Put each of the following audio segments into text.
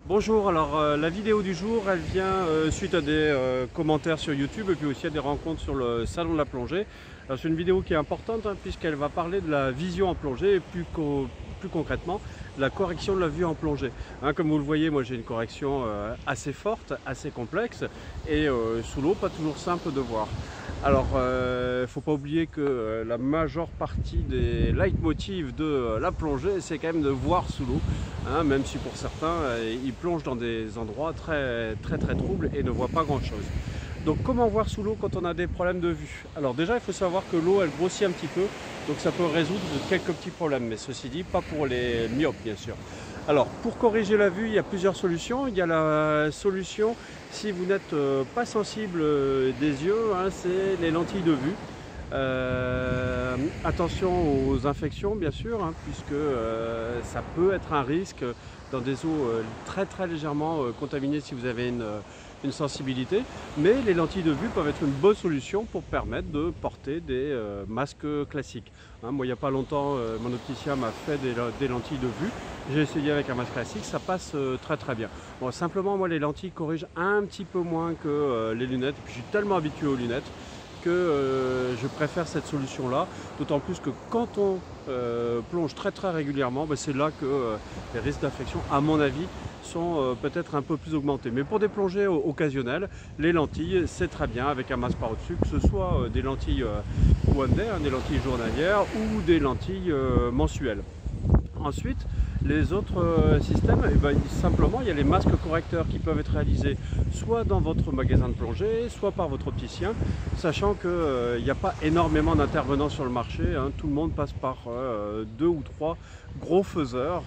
Bonjour, alors la vidéo du jour elle vient suite à des commentaires sur YouTube et puis aussi à des rencontres sur le salon de la plongée. C'est une vidéo qui est importante puisqu'elle va parler de la vision en plongée et plus concrètement de la correction de la vue en plongée. Comme vous le voyez, moi j'ai une correction assez forte, assez complexe et sous l'eau pas toujours simple de voir. Alors, il ne faut pas oublier que la majeure partie des leitmotivs de la plongée, c'est quand même de voir sous l'eau, même si pour certains, ils plongent dans des endroits très troubles et ne voient pas grand-chose. Donc, comment voir sous l'eau quand on a des problèmes de vue? Alors déjà, il faut savoir que l'eau, elle grossit un petit peu, donc ça peut résoudre quelques petits problèmes, mais ceci dit, pas pour les myopes, bien sûr. Alors, pour corriger la vue, il y a plusieurs solutions. Il y a la solution, si vous n'êtes pas sensible des yeux, c'est les lentilles de vue. Attention aux infections, bien sûr, puisque ça peut être un risque dans des eaux très légèrement contaminées si vous avez une sensibilité. Mais les lentilles de vue peuvent être une bonne solution pour permettre de porter des masques classiques. Moi, il n'y a pas longtemps, mon opticien m'a fait des lentilles de vue. J'ai essayé avec un masque classique, ça passe très bien. Bon, simplement, moi, les lentilles corrigent un petit peu moins que les lunettes. Puis, je suis tellement habitué aux lunettes que je préfère cette solution-là. D'autant plus que quand on plonge très régulièrement, c'est là que les risques d'infection, à mon avis, sont peut-être un peu plus augmentés. Mais pour des plongées occasionnelles, les lentilles, c'est très bien avec un masque par-dessus, que ce soit des lentilles one day, des lentilles journalières ou des lentilles mensuelles. Ensuite, les autres systèmes, simplement, il y a les masques correcteurs qui peuvent être réalisés soit dans votre magasin de plongée, soit par votre opticien, sachant qu'il n'y a pas énormément d'intervenants sur le marché. Tout le monde passe par 2 ou 3 gros faiseurs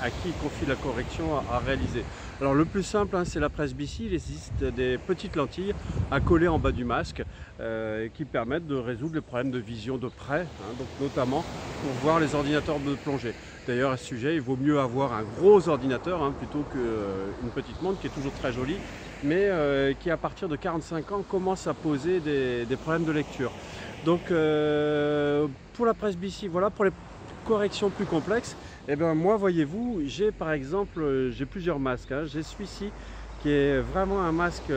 à qui il confie la correction à réaliser. Alors le plus simple, c'est la presbytie. Il existe des petites lentilles à coller en bas du masque qui permettent de résoudre les problèmes de vision de près, donc notamment pour voir les ordinateurs de plongée. D'ailleurs, à ce sujet, il vaut mieux avoir un gros ordinateur plutôt qu'une petite montre qui est toujours très jolie, mais qui à partir de 45 ans commence à poser des problèmes de lecture. Donc pour la presbytie, voilà, pour les corrections plus complexes, moi, voyez-vous, j'ai par exemple plusieurs masques. J'ai celui-ci qui est vraiment un masque,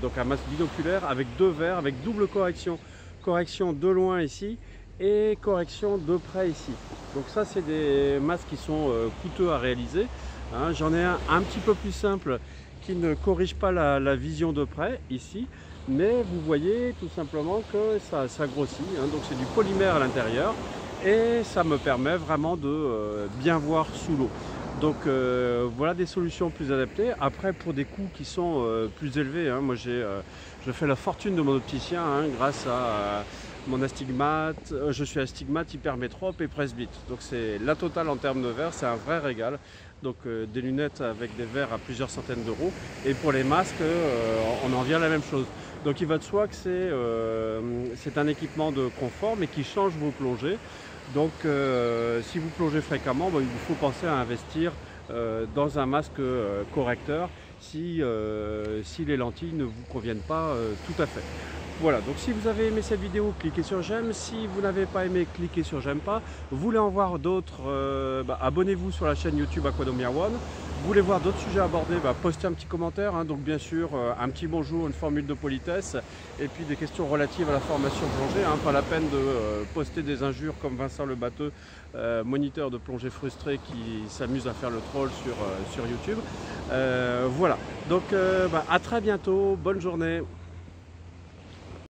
donc un masque binoculaire avec 2 verres, avec double correction. Correction de loin ici et correction de près ici. Donc ça, c'est des masques qui sont coûteux à réaliser. J'en ai un petit peu plus simple qui ne corrige pas la vision de près ici, mais vous voyez tout simplement que ça grossit. Donc c'est du polymère à l'intérieur et ça me permet vraiment de bien voir sous l'eau. Donc voilà des solutions plus adaptées. Après, pour des coûts qui sont plus élevés, moi je fais la fortune de mon opticien grâce à mon astigmate. Je suis astigmate, hypermétrope et presbyte. Donc c'est la totale en termes de verres, c'est un vrai régal. Donc des lunettes avec des verres à plusieurs centaines d'euros. Et pour les masques, on en vient à la même chose. Donc il va de soi que c'est un équipement de confort mais qui change vos plongées. Donc si vous plongez fréquemment, il vous faut penser à investir dans un masque correcteur si les lentilles ne vous conviennent pas tout à fait. Voilà, donc si vous avez aimé cette vidéo, cliquez sur j'aime. Si vous n'avez pas aimé, cliquez sur j'aime pas. Vous voulez en voir d'autres, abonnez-vous sur la chaîne YouTube Aquadomia One. Vous voulez voir d'autres sujets abordés, postez un petit commentaire. Donc bien sûr, un petit bonjour, une formule de politesse et puis des questions relatives à la formation plongée. Pas la peine de poster des injures comme Vincent Le Batteux, moniteur de plongée frustré qui s'amuse à faire le troll sur YouTube. Voilà, donc à très bientôt, bonne journée.